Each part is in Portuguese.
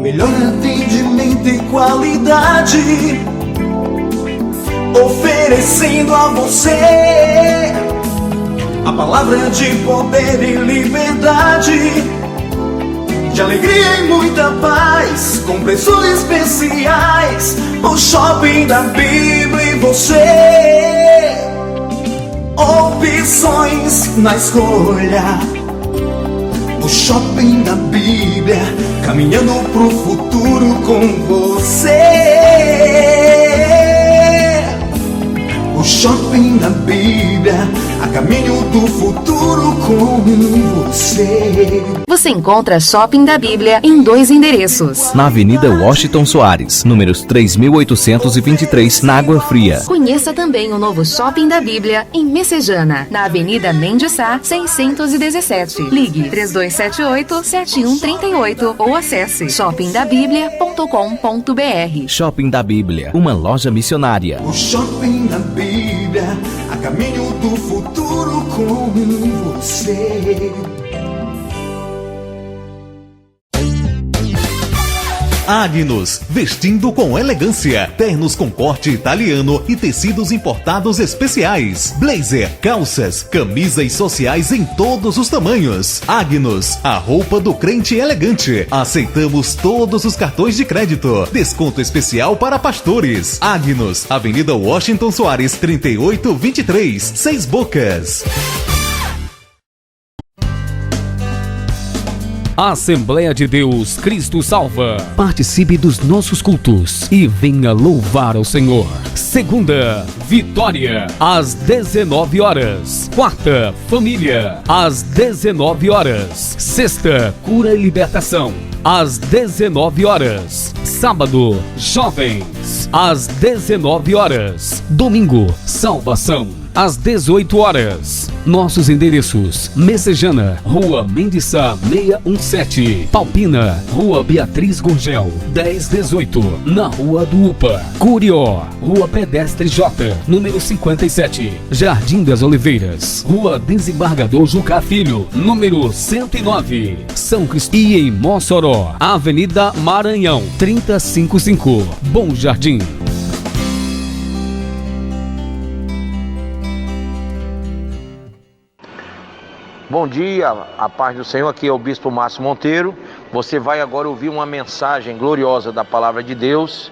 melhor atendimento e qualidade, oferecendo a você a palavra de poder e liberdade, de alegria e muita paz, com preços especiais. O Shopping da Bíblia e você, opções na escolha. O Shopping da Bíblia, caminhando pro futuro com você. O Shopping da Bíblia, a caminho do futuro com você. Você encontra Shopping da Bíblia em 2 endereços. Na Avenida Washington Soares, números 3.823, na Água Fria. Conheça também o novo Shopping da Bíblia em Messejana, na Avenida Mendes Sá, 617. Ligue 3278-7138 ou acesse shoppingdabiblia.com.br. Shopping da Bíblia, uma loja missionária. O Shopping da Bíblia, a caminho do futuro com você. Agnus, vestindo com elegância, ternos com corte italiano e tecidos importados especiais, blazer, calças, camisas sociais em todos os tamanhos. Agnus, a roupa do crente elegante. Aceitamos todos os cartões de crédito. Desconto especial para pastores. Agnus, Avenida Washington Soares, 3823, 6 Bocas. Assembleia de Deus Cristo Salva. Participe dos nossos cultos e venha louvar ao Senhor. Segunda, Vitória, às 19 horas. Quarta, Família, às 19 horas. Sexta, Cura e Libertação, às 19 horas. Sábado, Jovens, às 19 horas. Domingo, Salvação, às 18 horas. Nossos endereços: Messejana, Rua Mendes Sá 617, Palpina, Rua Beatriz Gurgel 1018, na Rua do Upa. Curió, Rua Pedestre J, número 57, Jardim das Oliveiras, Rua Desembargador Jucá Filho, número 109, São Cristóvão. E em Mossoró, Avenida Maranhão 355, Bom Jardim. Bom dia, a paz do Senhor, aqui é o Bispo Márcio Monteiro. Você vai agora ouvir uma mensagem gloriosa da Palavra de Deus.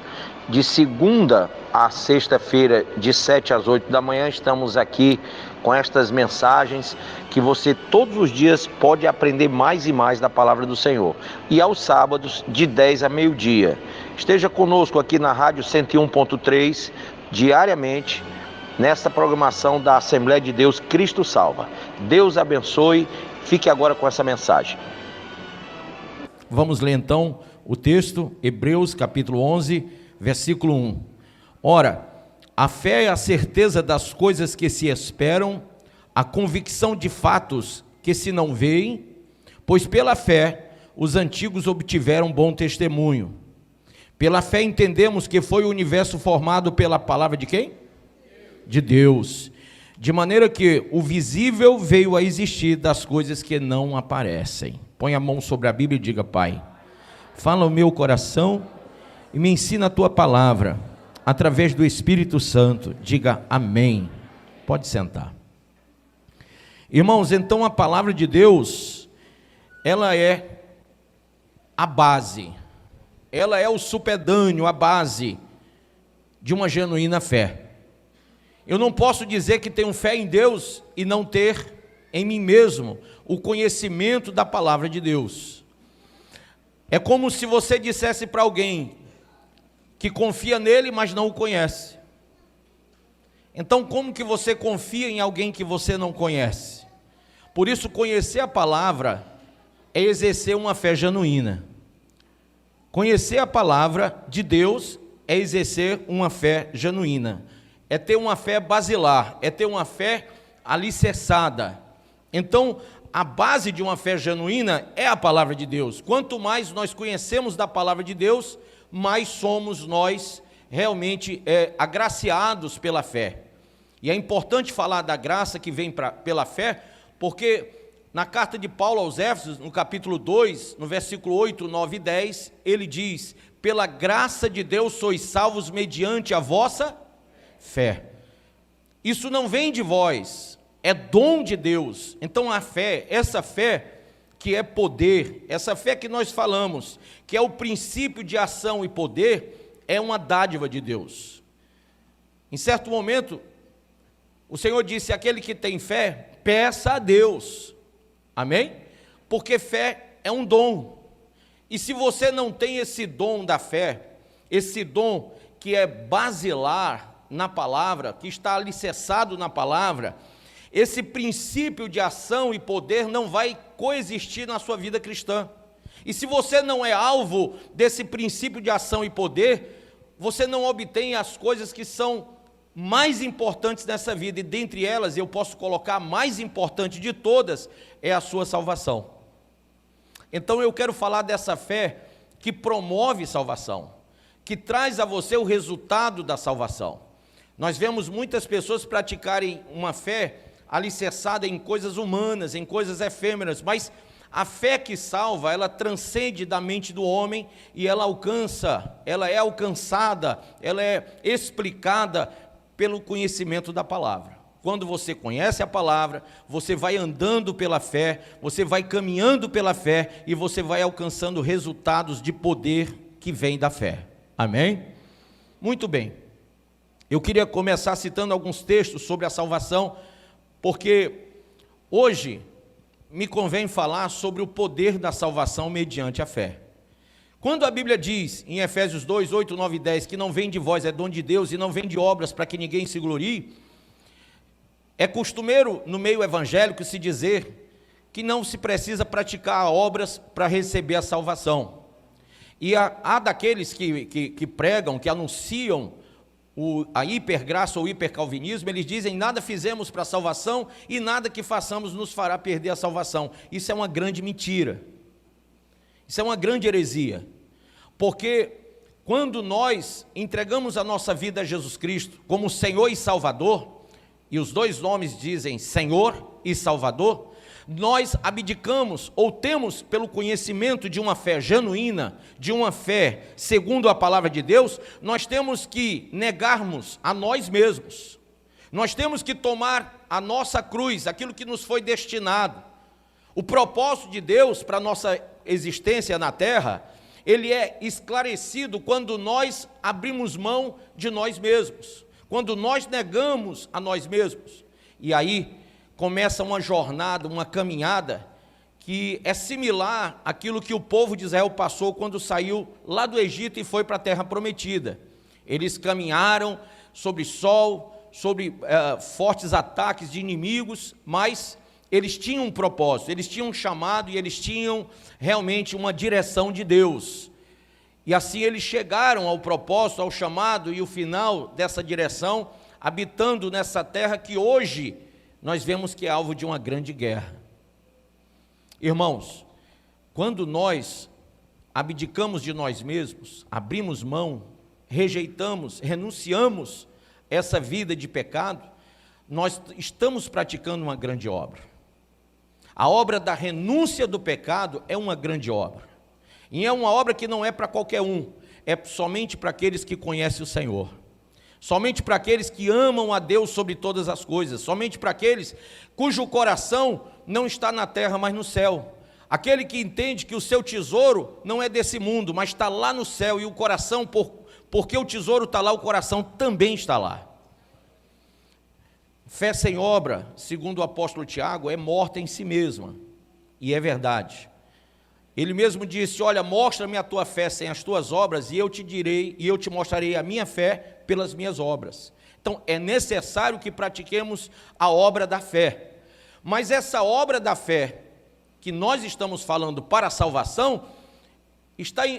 De segunda a sexta-feira, de 7 às 8 da manhã, estamos aqui com estas mensagens que você todos os dias pode aprender mais e mais da Palavra do Senhor. E aos sábados, de 10 a meio-dia. Esteja conosco aqui na Rádio 101.3, diariamente, nesta programação da Assembleia de Deus Cristo Salva. Deus abençoe. Fique agora com essa mensagem. Vamos ler então o texto, Hebreus capítulo 11, versículo 1. Ora, a fé é a certeza das coisas que se esperam, a convicção de fatos que se não veem, pois pela fé os antigos obtiveram bom testemunho. Pela fé entendemos que foi o universo formado pela palavra de quem? De Deus, de maneira que o visível veio a existir das coisas que não aparecem. Põe a mão sobre a Bíblia e diga: Pai, fala o meu coração e me ensina a tua palavra, através do Espírito Santo. Diga amém. Pode sentar. Irmãos, então a palavra de Deus, ela é a base, ela é o supedâneo, a base de uma genuína fé. Eu não posso dizer que tenho fé em Deus e não ter em mim mesmo o conhecimento da palavra de Deus. É como se você dissesse para alguém que confia nele, mas não o conhece. Então, como que você confia em alguém que você não conhece? Por isso, conhecer a palavra é exercer uma fé genuína. Conhecer a palavra de Deus é exercer uma fé genuína. É ter uma fé basilar, é ter uma fé alicerçada. Então, a base de uma fé genuína é a palavra de Deus. Quanto mais nós conhecemos da palavra de Deus, mais somos nós realmente agraciados pela fé. E é importante falar da graça que vem pela fé, porque na carta de Paulo aos Éfesos, no capítulo 2, no versículo 8, 9 e 10, ele diz: pela graça de Deus sois salvos mediante a vossa fé. Isso não vem de vós, é dom de Deus. Então a fé, essa fé que é poder, essa fé que nós falamos, que é o princípio de ação e poder, é uma dádiva de Deus. Em certo momento, o Senhor disse: aquele que tem fé, peça a Deus. Amém? Porque fé é um dom. E se você não tem esse dom da fé, esse dom que é basilar na palavra, que está alicerçado na palavra, esse princípio de ação e poder não vai coexistir na sua vida cristã. E se você não é alvo desse princípio de ação e poder, você não obtém as coisas que são mais importantes nessa vida, e dentre elas eu posso colocar a mais importante de todas, é a sua salvação. Então eu quero falar dessa fé que promove salvação, que traz a você o resultado da salvação. Nós vemos muitas pessoas praticarem uma fé alicerçada em coisas humanas, em coisas efêmeras, mas a fé que salva, ela transcende da mente do homem e ela alcança, ela é alcançada, ela é explicada pelo conhecimento da palavra. Quando você conhece a palavra, você vai andando pela fé, você vai caminhando pela fé e você vai alcançando resultados de poder que vem da fé. Amém? Muito bem. Eu queria começar citando alguns textos sobre a salvação, porque hoje me convém falar sobre o poder da salvação mediante a fé. Quando a Bíblia diz em Efésios 2, 8, 9 e 10 que não vem de vós, é dom de Deus, e não vem de obras para que ninguém se glorie, é costumeiro no meio evangélico se dizer que não se precisa praticar obras para receber a salvação. E há daqueles que pregam, que anunciam a hipergraça ou hipercalvinismo, eles dizem: nada fizemos para a salvação e nada que façamos nos fará perder a salvação. Isso é uma grande mentira. Isso é uma grande heresia, porque quando nós entregamos a nossa vida a Jesus Cristo como Senhor e Salvador, e os dois nomes dizem Senhor e Salvador, nós abdicamos ou temos, pelo conhecimento de uma fé genuína, de uma fé segundo a palavra de Deus, nós temos que negarmos a nós mesmos, nós temos que tomar a nossa cruz, aquilo que nos foi destinado. O propósito de Deus para a nossa existência na terra, ele é esclarecido quando nós abrimos mão de nós mesmos, quando nós negamos a nós mesmos. E aí começa uma jornada, uma caminhada, que é similar àquilo que o povo de Israel passou quando saiu lá do Egito e foi para a terra prometida. Eles caminharam sobre sol, sobre fortes ataques de inimigos, mas eles tinham um propósito, eles tinham um chamado e eles tinham realmente uma direção de Deus. E assim eles chegaram ao propósito, ao chamado e o final dessa direção, habitando nessa terra que hoje nós vemos que é alvo de uma grande guerra. Irmãos, quando nós abdicamos de nós mesmos, abrimos mão, rejeitamos, renunciamos essa vida de pecado, nós estamos praticando uma grande obra. A obra da renúncia do pecado é uma grande obra, e é uma obra que não é para qualquer um, é somente para aqueles que conhecem o Senhor, somente para aqueles que amam a Deus sobre todas as coisas, somente para aqueles cujo coração não está na terra, mas no céu, aquele que entende que o seu tesouro não é desse mundo, mas está lá no céu, e o coração, porque o tesouro está lá, o coração também está lá. Fé sem obra, segundo o apóstolo Tiago, é morta em si mesma, e é verdade. Ele mesmo disse: olha, mostra-me a tua fé sem as tuas obras, e eu te direi, e eu te mostrarei a minha fé pelas minhas obras. Então é necessário que pratiquemos a obra da fé, mas essa obra da fé que nós estamos falando para a salvação,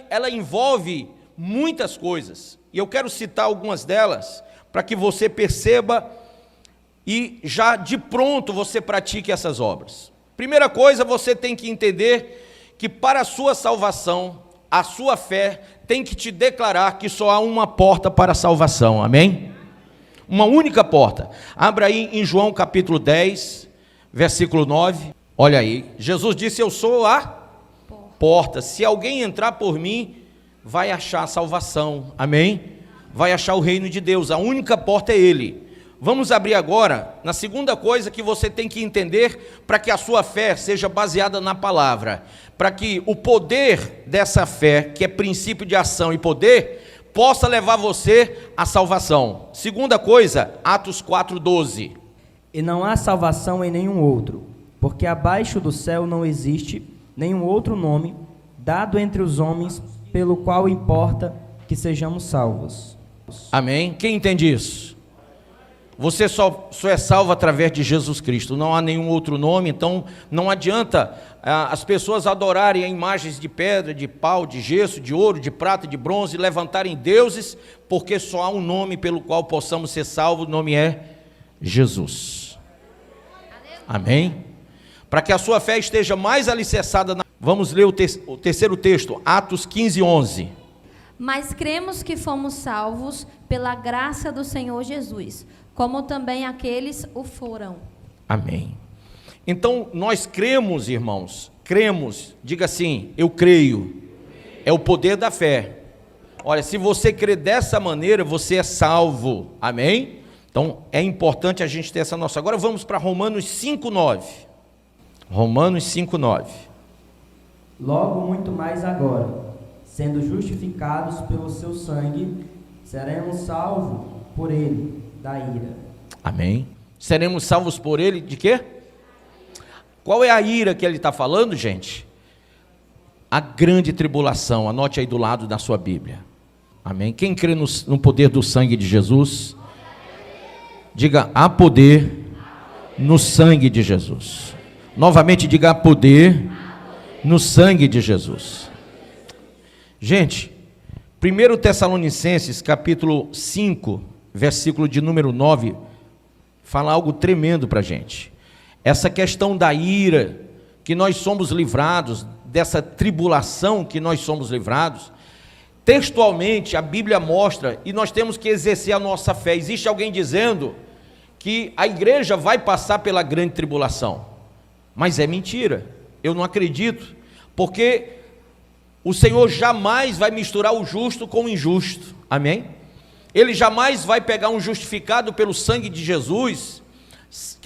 ela envolve muitas coisas, e eu quero citar algumas delas, para que você perceba e já de pronto você pratique essas obras. Primeira coisa, você tem que entender que para a sua salvação, a sua fé tem que te declarar que só há uma porta para a salvação, amém? Uma única porta. Abra aí em João capítulo 10, versículo 9, Olha aí, Jesus disse: eu sou a porta. Se alguém entrar por mim, vai achar a salvação. Amém? Vai achar o reino de Deus. A única porta é Ele. Vamos abrir agora na segunda coisa que você tem que entender para que a sua fé seja baseada na palavra, para que o poder dessa fé, que é princípio de ação e poder, possa levar você à salvação. Segunda coisa, Atos 4:12. E não há salvação em nenhum outro, porque abaixo do céu não existe nenhum outro nome dado entre os homens pelo qual importa que sejamos salvos. Amém? Quem entende isso? Você só é salvo através de Jesus Cristo, não há nenhum outro nome. Então não adianta as pessoas adorarem imagens de pedra, de pau, de gesso, de ouro, de prata, de bronze, levantarem deuses, porque só há um nome pelo qual possamos ser salvos, o nome é Jesus. Amém? Para que a sua fé esteja mais alicerçada, vamos ler o terceiro texto, Atos 15:11. Mas cremos que fomos salvos pela graça do Senhor Jesus, como também aqueles o foram. Amém. Então nós cremos, irmãos, cremos, diga assim: eu creio. É o poder da fé. Olha, se você crê dessa maneira, você é salvo. Amém? Então é importante a gente ter essa noção. Agora vamos para Romanos 5:9. Romanos 5:9. Logo muito mais agora, sendo justificados pelo seu sangue, seremos salvos por ele da ira. Amém? Seremos salvos por ele de quê? Qual é a ira que ele está falando, gente? A grande tribulação. Anote aí do lado da sua Bíblia. Amém? Quem crê no poder do sangue de Jesus? Diga: há poder no sangue de Jesus. Novamente diga: há poder no sangue de Jesus. Gente, 1 Tessalonicenses capítulo 5, versículo de número 9, fala algo tremendo para a gente. Essa questão da ira, que nós somos livrados, dessa tribulação que nós somos livrados, textualmente a Bíblia mostra, e nós temos que exercer a nossa fé. Existe alguém dizendo que a igreja vai passar pela grande tribulação, mas é mentira, eu não acredito, porque o Senhor jamais vai misturar o justo com o injusto. Amém? Ele jamais vai pegar um justificado pelo sangue de Jesus,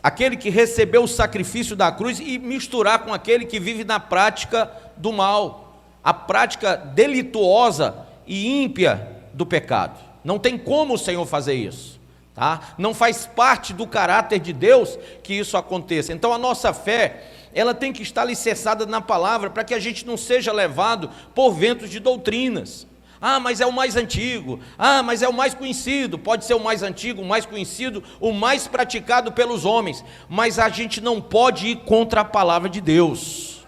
aquele que recebeu o sacrifício da cruz, e misturar com aquele que vive na prática do mal, a prática delituosa e ímpia do pecado. Não tem como o Senhor fazer isso, tá? Não faz parte do caráter de Deus que isso aconteça. Então a nossa fé, ela tem que estar alicerçada na palavra, para que a gente não seja levado por ventos de doutrinas. Ah, mas é o mais antigo. Ah, mas é o mais conhecido. Pode ser o mais antigo, o mais conhecido, o mais praticado pelos homens, mas a gente não pode ir contra a palavra de Deus.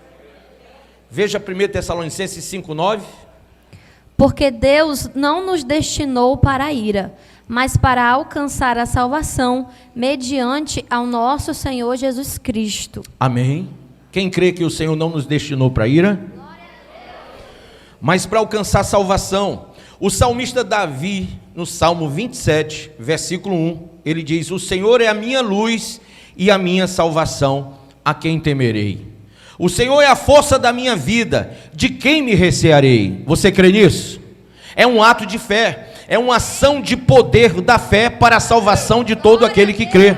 Veja 1 Tessalonicenses 5:9. Porque Deus não nos destinou para a ira, mas para alcançar a salvação mediante ao nosso Senhor Jesus Cristo. Amém? Quem crê que o Senhor não nos destinou para a ira? Mas para alcançar salvação. O salmista Davi, no Salmo 27, versículo 1, ele diz: o Senhor é a minha luz e a minha salvação, a quem temerei? O Senhor é a força da minha vida, de quem me recearei? Você crê nisso? É um ato de fé, é uma ação de poder da fé para a salvação de todo aquele que crê.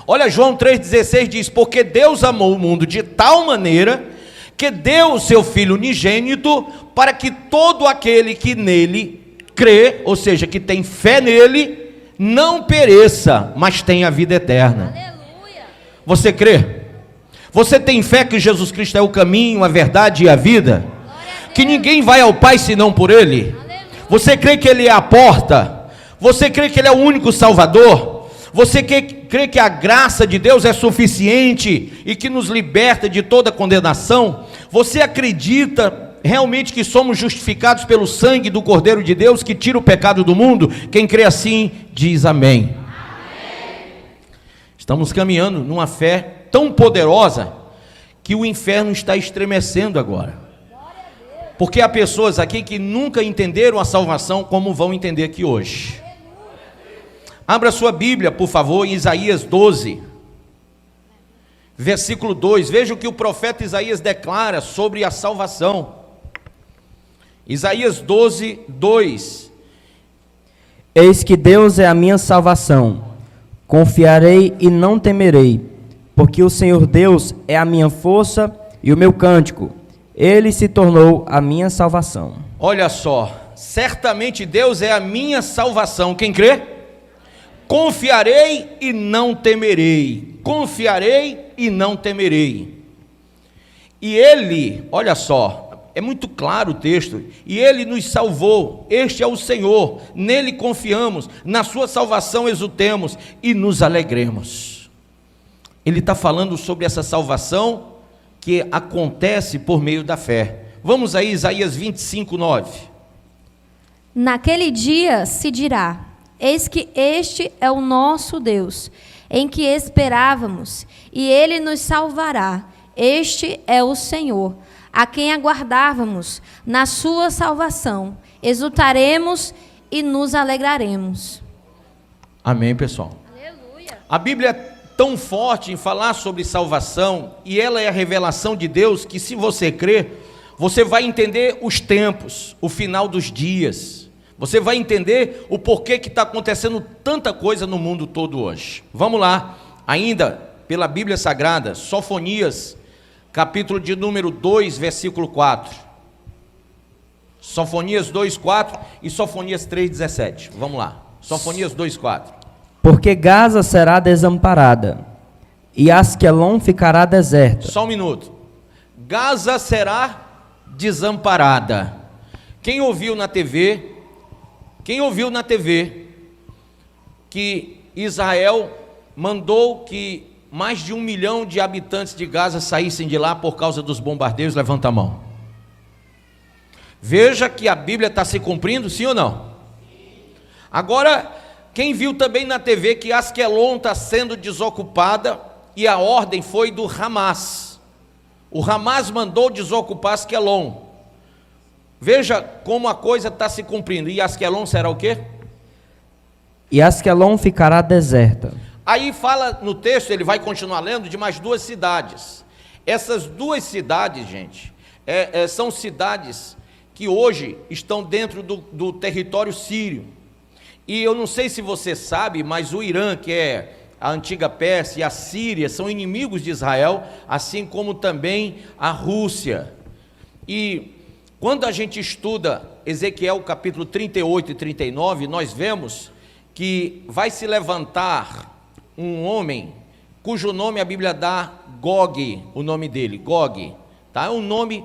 Olha, João 3,16 diz: porque Deus amou o mundo de tal maneira que deu o seu Filho unigênito, para que todo aquele que nele crê, ou seja, que tem fé nele, não pereça, mas tenha vida eterna. Aleluia. Você crê? Você tem fé que Jesus Cristo é o caminho, a verdade e a vida? Que ninguém vai ao Pai senão por Ele? Aleluia. Você crê que Ele é a porta? Você crê que Ele é o único Salvador? Você crê que a graça de Deus é suficiente e que nos liberta de toda condenação? Você acredita realmente que somos justificados pelo sangue do Cordeiro de Deus, que tira o pecado do mundo? Quem crê assim, diz amém. Amém. Estamos caminhando numa fé tão poderosa que o inferno está estremecendo agora. Porque há pessoas aqui que nunca entenderam a salvação como vão entender aqui hoje. Abra sua Bíblia, por favor, em Isaías 12. versículo 2. Veja o que o profeta Isaías declara sobre a salvação. Isaías 12, 2. Eis que Deus é a minha salvação. Confiarei e não temerei, porque o Senhor Deus é a minha força e o meu cântico. Ele se tornou a minha salvação. Olha só, certamente Deus é a minha salvação. Quem crê? Confiarei e não temerei. Confiarei e não temerei. E Ele, olha só, é muito claro o texto. E Ele nos salvou. Este é o Senhor. Nele confiamos. Na sua salvação exultemos e nos alegremos. Ele está falando sobre essa salvação que acontece por meio da fé. Vamos aí, Isaías 25, 9. Naquele dia se dirá: eis que este é o nosso Deus, em que esperávamos, e Ele nos salvará. Este é o Senhor, a quem aguardávamos na sua salvação. Exultaremos e nos alegraremos. Amém, pessoal? Aleluia. A Bíblia é tão forte em falar sobre salvação, e ela é a revelação de Deus, que se você crer, você vai entender os tempos, o final dos dias. Você vai entender o porquê que está acontecendo tanta coisa no mundo todo hoje. Vamos lá, ainda pela Bíblia Sagrada, Sofonias, capítulo de número 2, versículo 4. Sofonias 2, 4 e Sofonias 3, 17. Vamos lá, Sofonias 2, 4. Porque Gaza será desamparada, e Asquelon ficará deserta. Só um minuto. Gaza será desamparada. Quem ouviu na TV que Israel mandou que mais de 1 milhão de habitantes de Gaza saíssem de lá por causa dos bombardeios? Levanta a mão. Veja que a Bíblia está se cumprindo, sim ou não? Agora, quem viu também na TV que Asquelon está sendo desocupada, e a ordem foi do Hamas. O Hamas mandou desocupar Asquelon. Veja como a coisa está se cumprindo. E Asquelon será o quê? E Asquelon ficará deserta. Aí fala no texto, ele vai continuar lendo, de mais 2 cidades. Essas 2 cidades, gente, são cidades que hoje estão dentro do território sírio. E eu não sei se você sabe, mas o Irã, que é a antiga Pérsia, e a Síria são inimigos de Israel, assim como também a Rússia. E quando a gente estuda Ezequiel capítulo 38 e 39, nós vemos que vai se levantar um homem, cujo nome a Bíblia dá Gog, o nome dele, Gog, tá? É um nome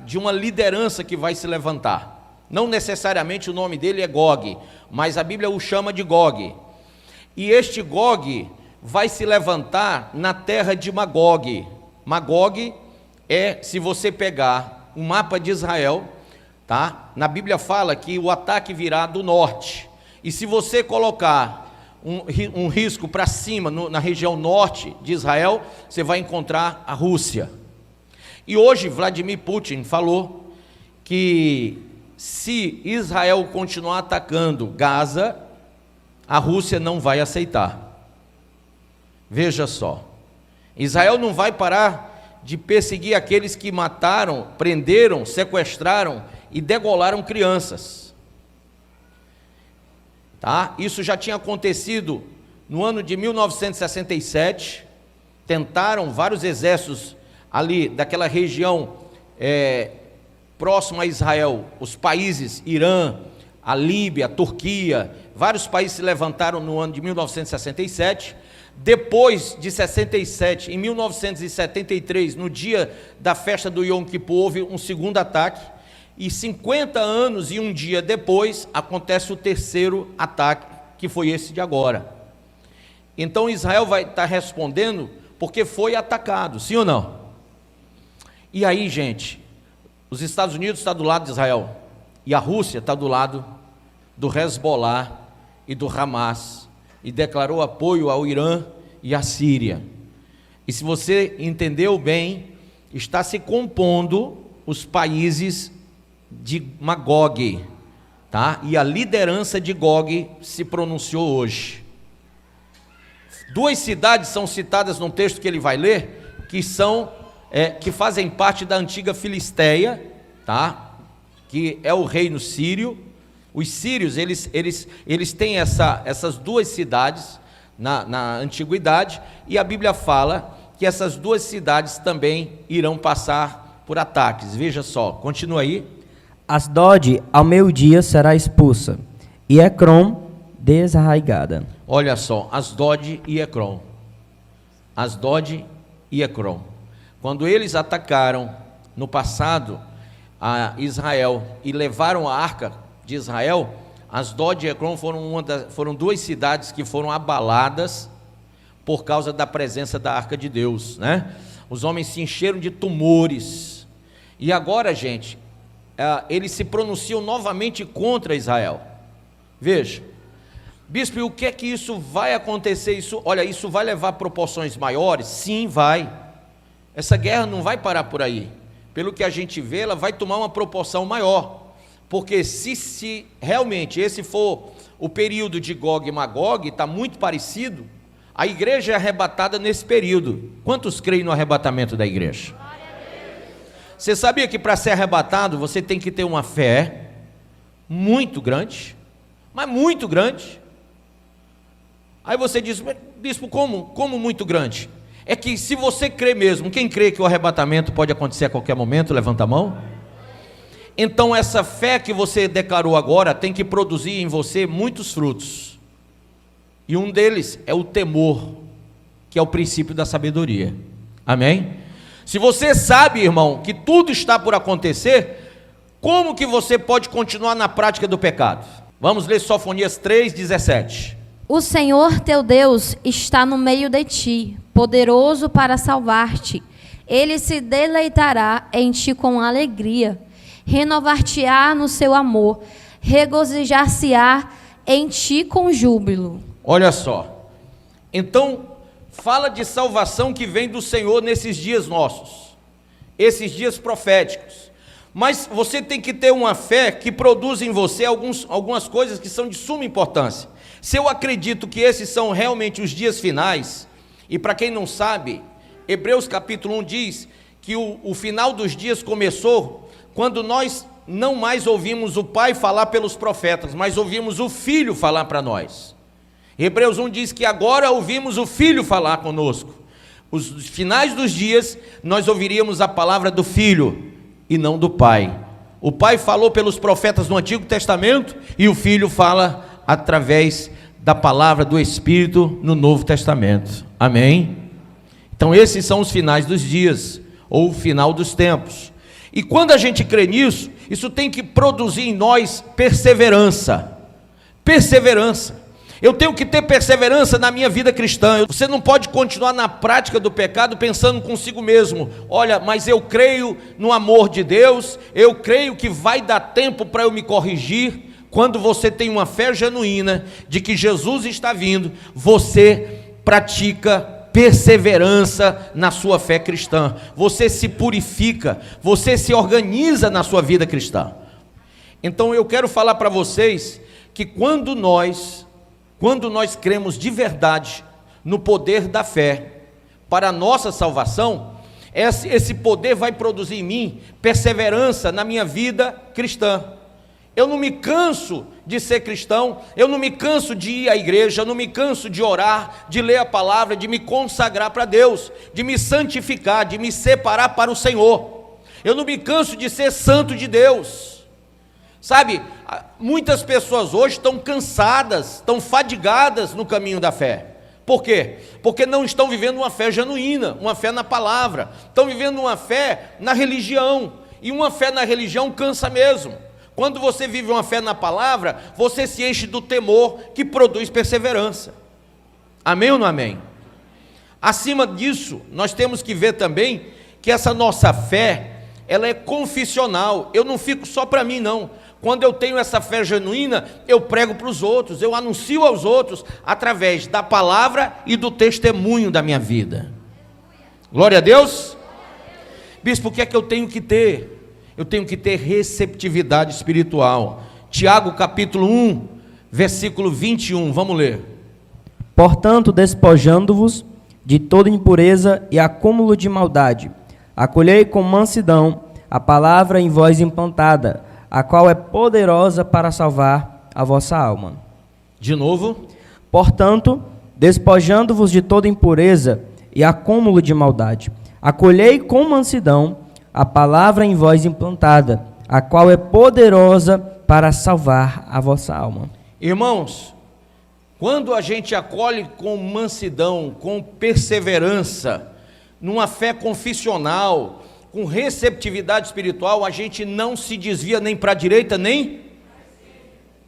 de uma liderança que vai se levantar. Não necessariamente o nome dele é Gog, mas a Bíblia o chama de Gog. E este Gog vai se levantar na terra de Magog. Magog é, se você pegar um mapa de Israel, tá? Na Bíblia fala que o ataque virá do norte. E se você colocar um risco para cima, na região norte de Israel, você vai encontrar a Rússia. E hoje Vladimir Putin falou que se Israel continuar atacando Gaza, a Rússia não vai aceitar. Veja só, Israel não vai parar de perseguir aqueles que mataram, prenderam, sequestraram e degolaram crianças. Tá? Isso já tinha acontecido no ano de 1967, tentaram vários exércitos ali daquela região próximo a Israel, os países Irã, a Líbia, a Turquia, vários países se levantaram no ano de 1967, depois de 67, em 1973, no dia da festa do Yom Kippur, houve um segundo ataque, e 50 anos e um dia depois, acontece o terceiro ataque, que foi esse de agora. Então Israel vai estar respondendo, porque foi atacado, sim ou não? E aí, gente, os Estados Unidos estão do lado de Israel, e a Rússia está do lado do Hezbollah e do Hamas, e declarou apoio ao Irã e à Síria. E se você entendeu bem, está se compondo os países de Magog, tá? E a liderança de Gog se pronunciou hoje. Duas cidades são citadas num texto que ele vai ler, que fazem parte da antiga Filisteia, tá? Que é o reino sírio. Os sírios, eles têm essas duas cidades na antiguidade, e a Bíblia fala que essas duas cidades também irão passar por ataques. Veja só, continua aí. Asdod ao meio-dia será expulsa, e Ecrom desarraigada. Olha só, Asdod e Ecrom. Asdod e Ecrom. Quando eles atacaram no passado a Israel e levaram a arca de Israel, Asdod e Ecrom foram duas cidades que foram abaladas por causa da presença da arca de Deus, né? Os homens se encheram de tumores. E agora, gente, eles se pronunciam novamente contra Israel. Veja, bispo, e o que é que isso vai acontecer? Isso vai levar proporções maiores? Sim, vai. Essa guerra não vai parar por aí. Pelo que a gente vê, ela vai tomar uma proporção maior. Porque se realmente esse for o período de Gog e Magog, está muito parecido, a igreja é arrebatada nesse período. Quantos creem no arrebatamento da igreja? Você sabia que para ser arrebatado você tem que ter uma fé muito grande, mas muito grande? Aí você diz, bispo, como muito grande? É que se você crê mesmo, quem crê que o arrebatamento pode acontecer a qualquer momento, levanta a mão. Então essa fé que você declarou agora tem que produzir em você muitos frutos. E um deles é o temor, que é o princípio da sabedoria. Amém? Se você sabe, irmão, que tudo está por acontecer, como que você pode continuar na prática do pecado? Vamos ler Sofonias 3:17. O Senhor teu Deus está no meio de ti, poderoso para salvar-te. Ele se deleitará em ti com alegria, renovar-te-á no seu amor, regozijar-se-á em ti com júbilo. Olha só, então fala de salvação que vem do Senhor nesses dias nossos, esses dias proféticos, mas você tem que ter uma fé que produz em você algumas coisas que são de suma importância. Se eu acredito que esses são realmente os dias finais, e para quem não sabe, Hebreus capítulo 1 diz que o final dos dias começou quando nós não mais ouvimos o Pai falar pelos profetas, mas ouvimos o Filho falar para nós. Hebreus 1 diz que agora ouvimos o Filho falar conosco. Os finais dos dias, nós ouviríamos a palavra do Filho e não do Pai. O Pai falou pelos profetas no Antigo Testamento e o Filho fala através da palavra do Espírito no Novo Testamento. Amém? Então esses são os finais dos dias, ou o final dos tempos. E quando a gente crê nisso, isso tem que produzir em nós perseverança. Perseverança. Eu tenho que ter perseverança na minha vida cristã. Você não pode continuar na prática do pecado pensando consigo mesmo, olha, mas eu creio no amor de Deus, eu creio que vai dar tempo para eu me corrigir. Quando você tem uma fé genuína de que Jesus está vindo, você pratica perseverança na sua fé cristã, você se purifica, você se organiza na sua vida cristã. Então eu quero falar para vocês que quando nós cremos de verdade no poder da fé para a nossa salvação, esse poder vai produzir em mim perseverança na minha vida cristã. Eu não me canso de ser cristão, eu não me canso de ir à igreja, eu não me canso de orar, de ler a palavra, de me consagrar para Deus, de me santificar, de me separar para o Senhor. Eu não me canso de ser santo de Deus. Sabe, muitas pessoas hoje estão cansadas, estão fadigadas no caminho da fé. Por quê? Porque não estão vivendo uma fé genuína, uma fé na palavra, estão vivendo uma fé na religião, e uma fé na religião cansa mesmo. Quando você vive uma fé na palavra, você se enche do temor que produz perseverança. Amém ou não amém? Acima disso, nós temos que ver também que essa nossa fé, ela é confissional. Eu não fico só para mim não. Quando eu tenho essa fé genuína, eu prego para os outros, eu anuncio aos outros através da palavra e do testemunho da minha vida. Glória a Deus. Bispo, o que é que eu tenho que ter? Eu tenho que ter receptividade espiritual. Tiago capítulo 1, versículo 21, vamos ler. Portanto, despojando-vos de toda impureza e acúmulo de maldade, acolhei com mansidão a palavra em vós implantada, a qual é poderosa para salvar a vossa alma. De novo. Portanto, despojando-vos de toda impureza e acúmulo de maldade, acolhei com mansidão a palavra em vós implantada, a qual é poderosa para salvar a vossa alma. Irmãos, quando a gente acolhe com mansidão, com perseverança, numa fé confissional, com receptividade espiritual, a gente não se desvia nem para a direita, nem...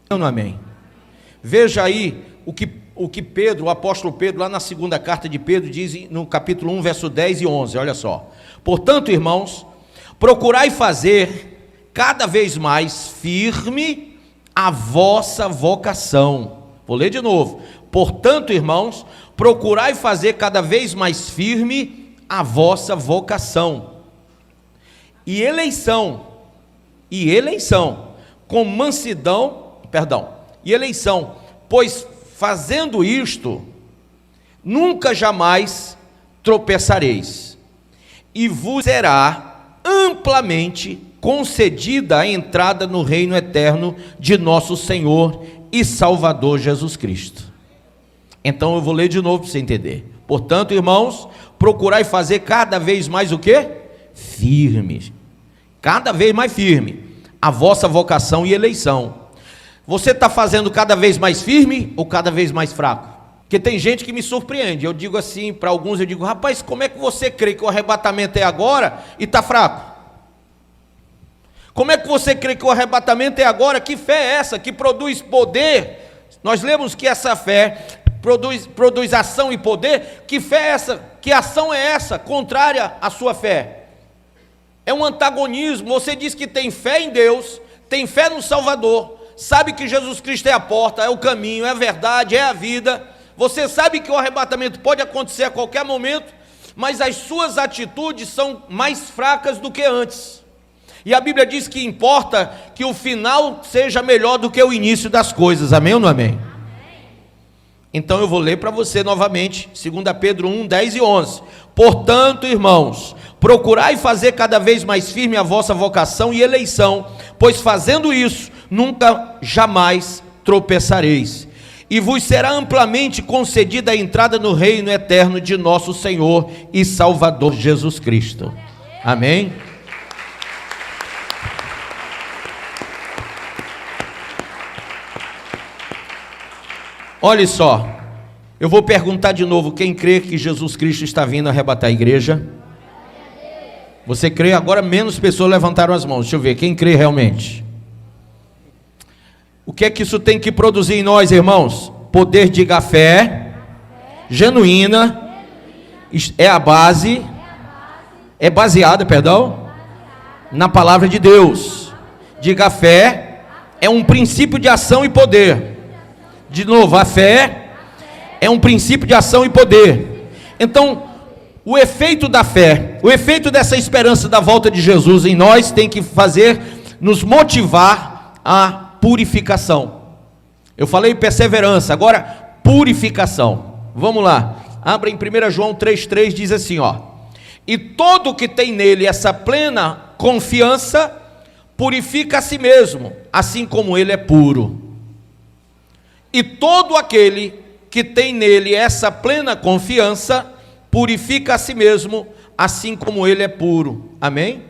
Não, amém. Veja aí o que Pedro, o apóstolo Pedro, lá na segunda carta de Pedro, diz no capítulo 1, verso 10 e 11, olha só. Portanto, irmãos, procurai fazer cada vez mais firme a vossa vocação. Vou ler de novo. Portanto, irmãos, procurai fazer cada vez mais firme a vossa vocação. E eleição, com mansidão, pois fazendo isto, nunca jamais tropeçareis, e vos será amplamente concedida a entrada no reino eterno de nosso Senhor e Salvador Jesus Cristo. Então eu vou ler de novo para você entender. Portanto, irmãos, procurai fazer cada vez mais o quê? Firme, cada vez mais firme a vossa vocação e eleição. Você está fazendo cada vez mais firme ou cada vez mais fraco? Porque tem gente que me surpreende. Eu digo assim, para alguns eu digo, rapaz, como é que você crê que o arrebatamento é agora e está fraco? Como é que você crê que o arrebatamento é agora? Que fé é essa que produz poder? Nós lemos que essa fé produz ação e poder. Que fé é essa? Que ação é essa contrária à sua fé? É um antagonismo. Você diz que tem fé em Deus, tem fé no Salvador, sabe que Jesus Cristo é a porta, é o caminho, é a verdade, é a vida. Você sabe que o arrebatamento pode acontecer a qualquer momento, mas as suas atitudes são mais fracas do que antes. E a Bíblia diz que importa que o final seja melhor do que o início das coisas. Amém ou não amém? Então eu vou ler para você novamente, 2 Pedro 1, 10 e 11. Portanto, irmãos, procurai fazer cada vez mais firme a vossa vocação e eleição, pois fazendo isso, nunca jamais tropeçareis, e vos será amplamente concedida a entrada no reino eterno de nosso Senhor e Salvador Jesus Cristo. Amém? Olha só, eu vou perguntar de novo, quem crê que Jesus Cristo está vindo arrebatar a igreja? Você crê? Agora menos pessoas levantaram as mãos, deixa eu ver, quem crê realmente? O que é que isso tem que produzir em nós, irmãos? Poder, diga fé, genuína, é a base, é baseada, na palavra de Deus. Diga fé, é um princípio de ação e poder. De novo, a fé é um princípio de ação e poder. Então, o efeito da fé, o efeito dessa esperança da volta de Jesus em nós tem que nos motivar a purificação. Eu falei perseverança, agora purificação. Vamos lá, abra em 1 João 3,3, diz assim, ó: e todo que tem nele essa plena confiança, purifica a si mesmo, assim como ele é puro. E todo aquele que tem nele essa plena confiança, purifica a si mesmo, assim como ele é puro. Amém?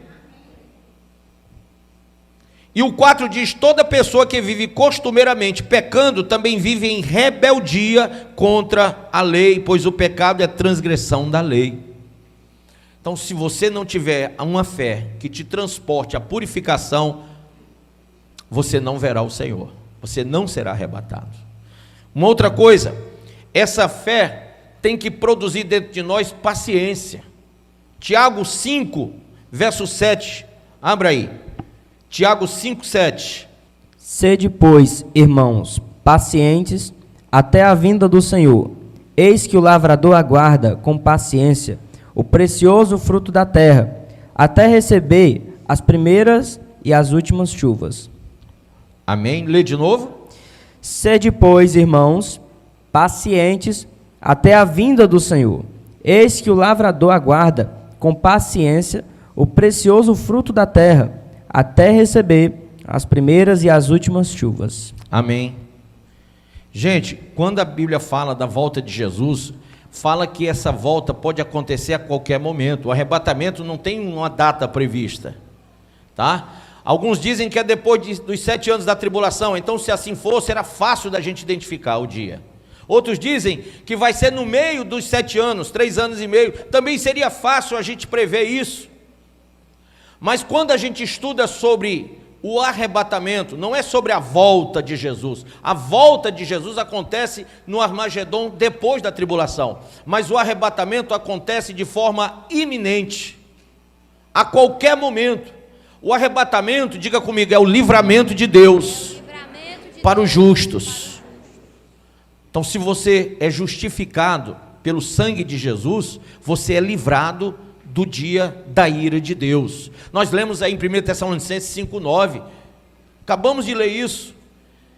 E o 4 diz, toda pessoa que vive costumeiramente pecando, também vive em rebeldia contra a lei, pois o pecado é transgressão da lei. Então, se você não tiver uma fé que te transporte à purificação, você não verá o Senhor, você não será arrebatado. Uma outra coisa, essa fé tem que produzir dentro de nós paciência. Tiago 5, verso 7, abra aí. Tiago 5, 7. Sede, pois, irmãos, pacientes até a vinda do Senhor. Eis que o lavrador aguarda com paciência o precioso fruto da terra, até receber as primeiras e as últimas chuvas. Amém? Lê de novo. Sede, pois, irmãos, pacientes até a vinda do Senhor. Eis que o lavrador aguarda com paciência o precioso fruto da terra, até receber as primeiras e as últimas chuvas. Amém. Gente, quando a Bíblia fala da volta de Jesus, fala que essa volta pode acontecer a qualquer momento. O arrebatamento não tem uma data prevista, tá? Alguns dizem que é depois dos 7 anos da tribulação, então se assim fosse, era fácil da gente identificar o dia. Outros dizem que vai ser no meio dos 7 anos, 3 anos e meio, também seria fácil a gente prever isso. Mas quando a gente estuda sobre o arrebatamento, não é sobre a volta de Jesus. A volta de Jesus acontece no Armagedon depois da tribulação, mas o arrebatamento acontece de forma iminente, a qualquer momento. O arrebatamento, diga comigo, é o livramento de Deus para os justos. Então, se você é justificado pelo sangue de Jesus, você é livrado do dia da ira de Deus. Nós lemos aí em 1 Tessalonicenses 5,9, acabamos de ler isso.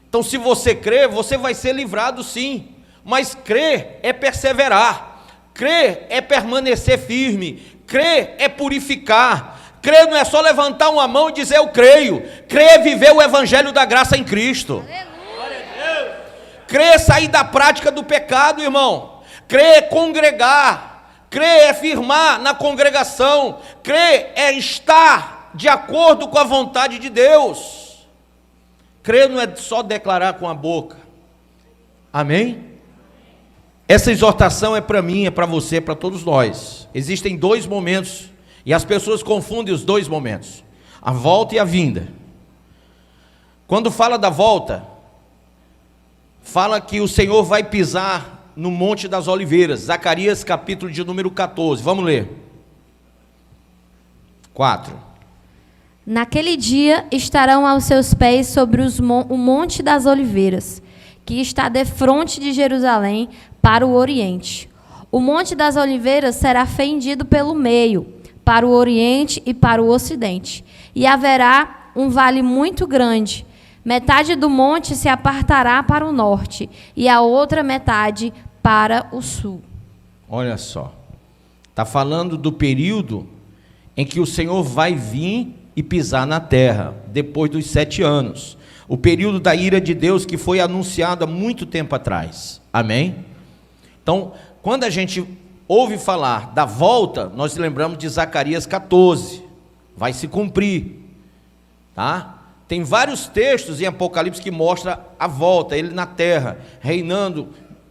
Então, se você crer, você vai ser livrado sim, mas crer é perseverar, crer é permanecer firme, crer é purificar, crer não é só levantar uma mão e dizer eu creio, crer é viver o evangelho da graça em Cristo. Crer é sair da prática do pecado, irmão. Crer é congregar, crer é firmar na congregação, crer é estar de acordo com a vontade de Deus. Crer não é só declarar com a boca. Amém? Essa exortação é para mim, é para você, é para todos nós. Existem 2 momentos, e as pessoas confundem os 2 momentos, a volta e a vinda. Quando fala da volta, fala que o Senhor vai pisar no Monte das Oliveiras, Zacarias capítulo de número 14, vamos ler. 4. Naquele dia estarão aos seus pés sobre o Monte das Oliveiras, que está defronte de Jerusalém para o oriente. O Monte das Oliveiras será fendido pelo meio, para o oriente e para o ocidente, e haverá um vale muito grande. Metade do monte se apartará para o norte, e a outra metade para o sul. Olha só, está falando do período em que o Senhor vai vir e pisar na terra, depois dos 7 anos. O período da ira de Deus que foi anunciado há muito tempo atrás. Amém? Então, quando a gente ouve falar da volta, nós lembramos de Zacarias 14. Vai se cumprir, tá? Tem vários textos em Apocalipse que mostram a volta, ele na terra, reinando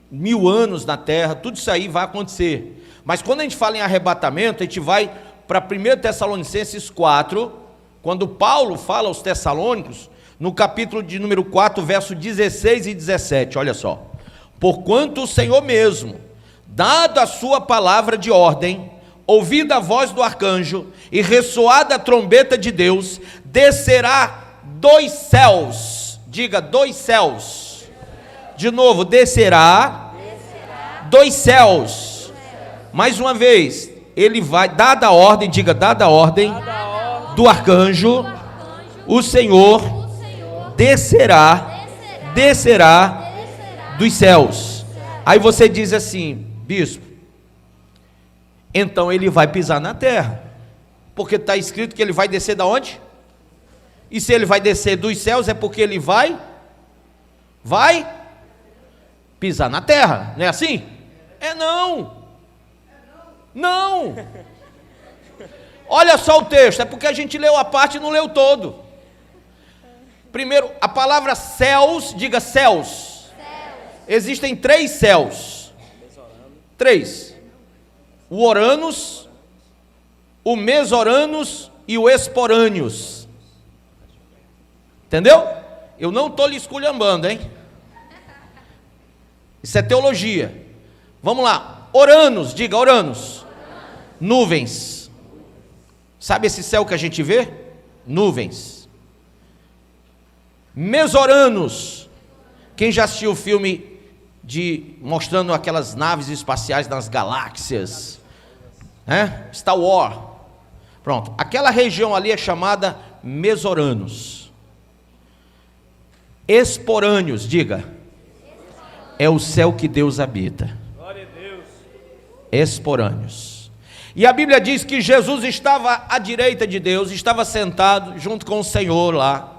1000 anos na terra, tudo isso aí vai acontecer. Mas quando a gente fala em arrebatamento, a gente vai para 1 Tessalonicenses 4, quando Paulo fala aos Tessalônicos, no capítulo de número 4, verso 16 e 17, olha só. Porquanto o Senhor mesmo, dado a sua palavra de ordem, ouvida a voz do arcanjo e ressoada a trombeta de Deus, descerá dos céus, diga 2 céus, de novo, descerá dos céus, mais uma vez, ele vai, dada a ordem, diga, dada a ordem do arcanjo, o Senhor descerá dos céus. Aí você diz assim, bispo, então ele vai pisar na terra, porque está escrito que ele vai descer da onde? E se ele vai descer dos céus é porque ele vai pisar na terra, não é assim? É não. Não. Olha só o texto, é porque a gente leu a parte e não leu todo. Primeiro, a palavra céus, diga céus. Existem 3 céus. 3. O Oranos, o Mesoranos e o Esporâneos. Entendeu? Eu não estou lhe esculhambando, hein? Isso é teologia. Vamos lá. Oranos, diga Oranos. Nuvens. Sabe esse céu que a gente vê? Nuvens. Mesoranos. Quem já assistiu o filme mostrando aquelas naves espaciais nas galáxias? Star Wars. Pronto. Aquela região ali é chamada Mesoranos. Esporâneos, diga. é o céu que Deus habita. Esporâneos. E a Bíblia diz que Jesus estava à direita de Deus, estava sentado junto com o Senhor lá,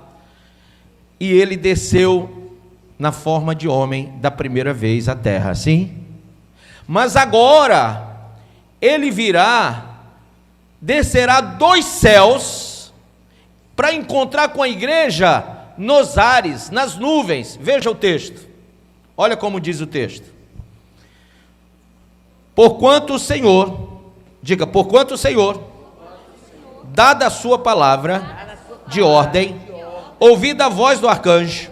e ele desceu na forma de homem da primeira vez à terra, sim? Mas agora ele virá, descerá dos céus para encontrar com a igreja nos ares, nas nuvens. Veja o texto, olha como diz o texto: porquanto o Senhor, diga, porquanto o Senhor, dada a sua palavra de ordem, ouvida a voz do arcanjo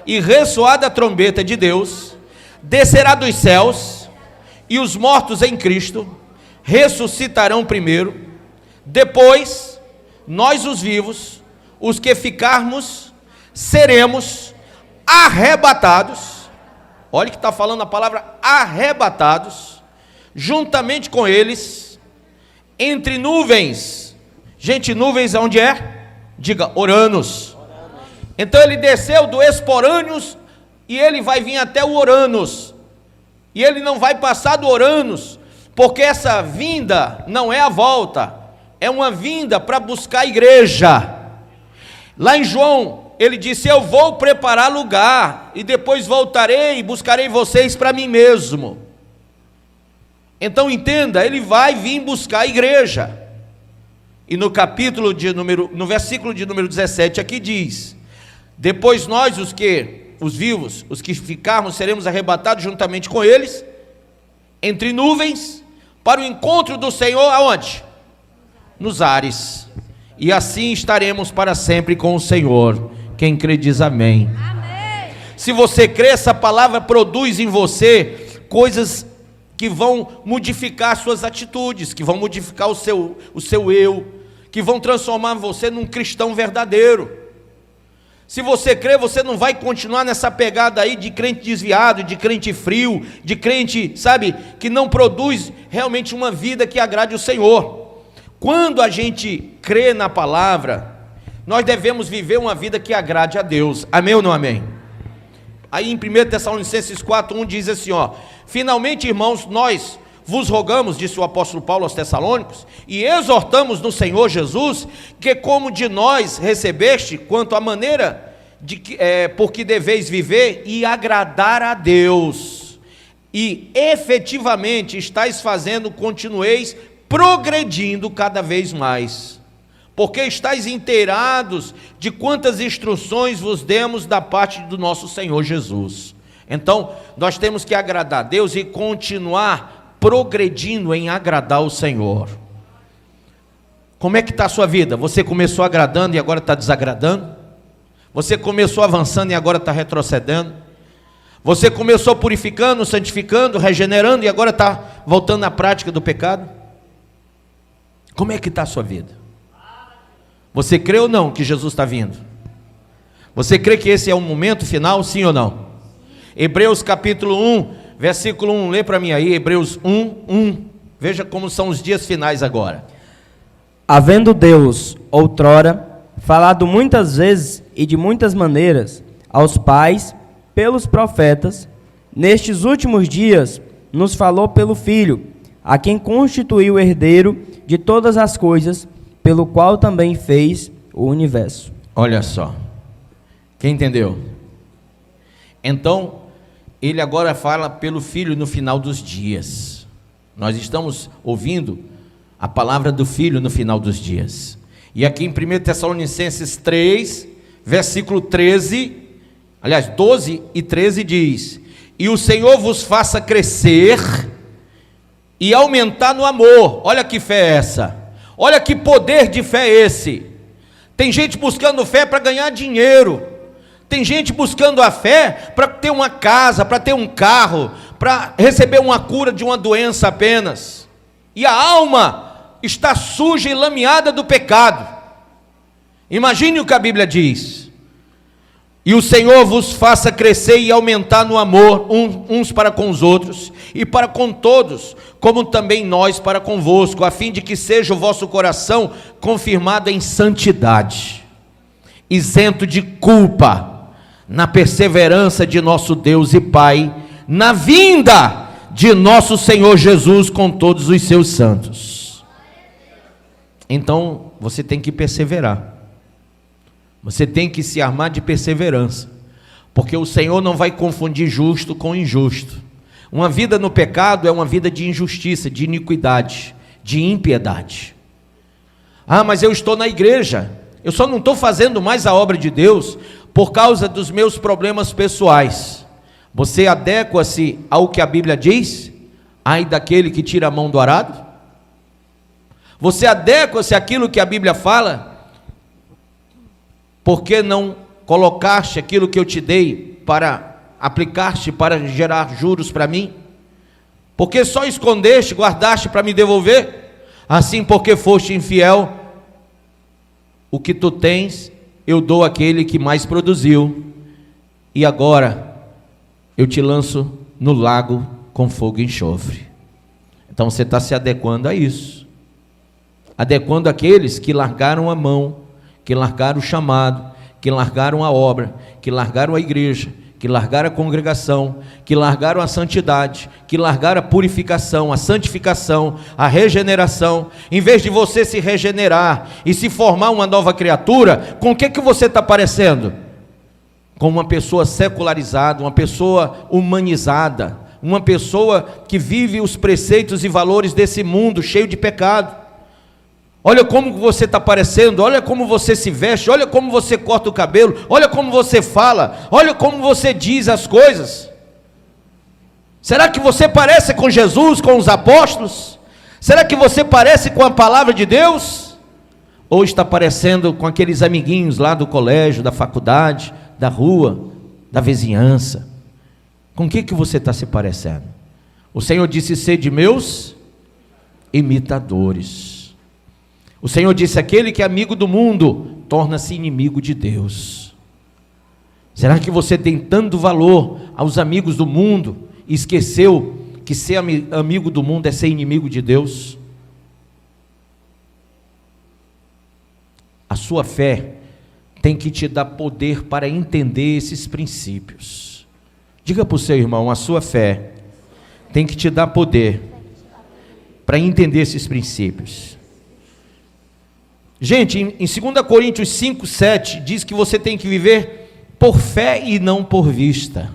e ressoada a trombeta de Deus, descerá dos céus, e os mortos em Cristo ressuscitarão primeiro, depois nós os vivos, os que ficarmos, seremos arrebatados. Olha que está falando a palavra arrebatados, juntamente com eles, entre nuvens. Gente, nuvens aonde é? Diga, Oranos. Então ele desceu do Esporâneos e ele vai vir até o Oranos. E ele não vai passar do Oranos, porque essa vinda não é a volta, é uma vinda para buscar a igreja. Lá em João, ele disse: eu vou preparar lugar, e depois voltarei e buscarei vocês para mim mesmo. Então entenda, ele vai vir buscar a igreja. E no versículo de número 17 aqui diz: depois nós, os vivos, os que ficarmos, seremos arrebatados juntamente com eles, entre nuvens, para o encontro do Senhor, aonde? Nos ares, e assim estaremos para sempre com o Senhor. Quem crê diz amém. Amém. Se você crê, essa palavra produz em você coisas que vão modificar suas atitudes, que vão modificar o seu eu, que vão transformar você num cristão verdadeiro. Se você crê, você não vai continuar nessa pegada aí de crente desviado, de crente frio, de crente, sabe, que não produz realmente uma vida que agrade o Senhor. Quando a gente crê na palavra, nós devemos viver uma vida que agrade a Deus. Amém ou não amém? Aí em 1 Tessalonicenses 4:1 diz assim, ó: finalmente, irmãos, nós vos rogamos, disse o apóstolo Paulo aos Tessalônicos, e exortamos no Senhor Jesus, que como de nós recebeste, quanto à maneira por que deveis viver e agradar a Deus, e efetivamente estáis fazendo, continueis progredindo cada vez mais, porque estáis inteirados de quantas instruções vos demos da parte do nosso Senhor Jesus. Então, nós temos que agradar a Deus e continuar progredindo em agradar o Senhor. Como é que está a sua vida? Você começou agradando e agora está desagradando? Você começou avançando e agora está retrocedendo? Você começou purificando, santificando, regenerando e agora está voltando à prática do pecado? Como é que está a sua vida? Você crê ou não que Jesus está vindo? Você crê que esse é o momento final, sim ou não? Hebreus capítulo 1, versículo 1, lê para mim aí, Hebreus 1:1. Veja como são os dias finais agora. Havendo Deus, outrora, falado muitas vezes e de muitas maneiras aos pais, pelos profetas, nestes últimos dias nos falou pelo Filho, a quem constituiu o herdeiro de todas as coisas, pelo qual também fez o universo. Olha só, quem entendeu? Então, ele agora fala pelo Filho no final dos dias. Nós estamos ouvindo a palavra do Filho no final dos dias. E aqui em 1 Tessalonicenses 3, versículo 13, aliás, 12 e 13 diz: e o Senhor vos faça crescer e aumentar no amor. Olha que fé é essa, olha que poder de fé é esse. Tem gente buscando fé para ganhar dinheiro, tem gente buscando a fé para ter uma casa, para ter um carro, para receber uma cura de uma doença apenas, e a alma está suja e lameada do pecado. Imagine o que a Bíblia diz: e o Senhor vos faça crescer e aumentar no amor uns para com os outros e para com todos, como também nós para convosco, a fim de que seja o vosso coração confirmado em santidade, isento de culpa, na perseverança de nosso Deus e Pai, na vinda de nosso Senhor Jesus com todos os seus santos. Então, você tem que perseverar. Você tem que se armar de perseverança, porque o Senhor não vai confundir justo com injusto. Uma vida no pecado é uma vida de injustiça, de iniquidade, de impiedade. Ah, mas eu estou na igreja, eu só não estou fazendo mais a obra de Deus por causa dos meus problemas pessoais. Você adequa-se ao que a Bíblia diz? Ai daquele que tira a mão do arado? Você adequa-se àquilo que a Bíblia fala? Por que não colocaste aquilo que eu te dei para aplicaste para gerar juros para mim? Por que só escondeste, guardaste para me devolver? Assim, porque foste infiel, o que tu tens eu dou àquele que mais produziu, e agora eu te lanço no lago com fogo e enxofre. Então você está se adequando a isso, adequando aqueles que largaram a mão, que largaram o chamado, que largaram a obra, que largaram a igreja, que largaram a congregação, que largaram a santidade, que largaram a purificação, a santificação, a regeneração. Em vez de você se regenerar e se formar uma nova criatura, com o que você está parecendo? Com uma pessoa secularizada, uma pessoa humanizada, uma pessoa que vive os preceitos e valores desse mundo cheio de pecado. Olha como você está parecendo, olha como você se veste, olha como você corta o cabelo, olha como você fala, olha como você diz as coisas. Será que você parece com Jesus, com os apóstolos? Será que você parece com a palavra de Deus? Ou está parecendo com aqueles amiguinhos lá do colégio, da faculdade, da rua, da vizinhança? Com o que você está se parecendo? O Senhor disse: sede meus imitadores. O Senhor disse: aquele que é amigo do mundo torna-se inimigo de Deus. Será que você tem tanto valor aos amigos do mundo e esqueceu que ser amigo do mundo é ser inimigo de Deus? A sua fé tem que te dar poder para entender esses princípios. Diga para o seu irmão: a sua fé tem que te dar poder para entender esses princípios. Gente, em 2 Coríntios 5, 7, diz que você tem que viver por fé e não por vista.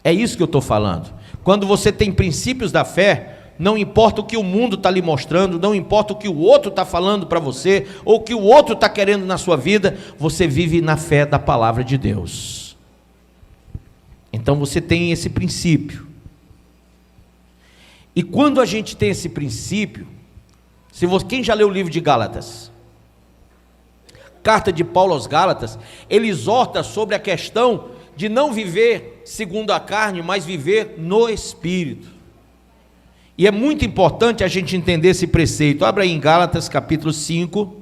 É isso que eu estou falando. Quando você tem princípios da fé, não importa o que o mundo está lhe mostrando, não importa o que o outro está falando para você, ou o que o outro está querendo na sua vida, você vive na fé da palavra de Deus. Então você tem esse princípio. E quando a gente tem esse princípio, quem já leu o livro de Gálatas? Carta de Paulo aos Gálatas, ele exorta sobre a questão de não viver segundo a carne, mas viver no Espírito. E é muito importante a gente entender esse preceito. Abra aí em Gálatas capítulo 5,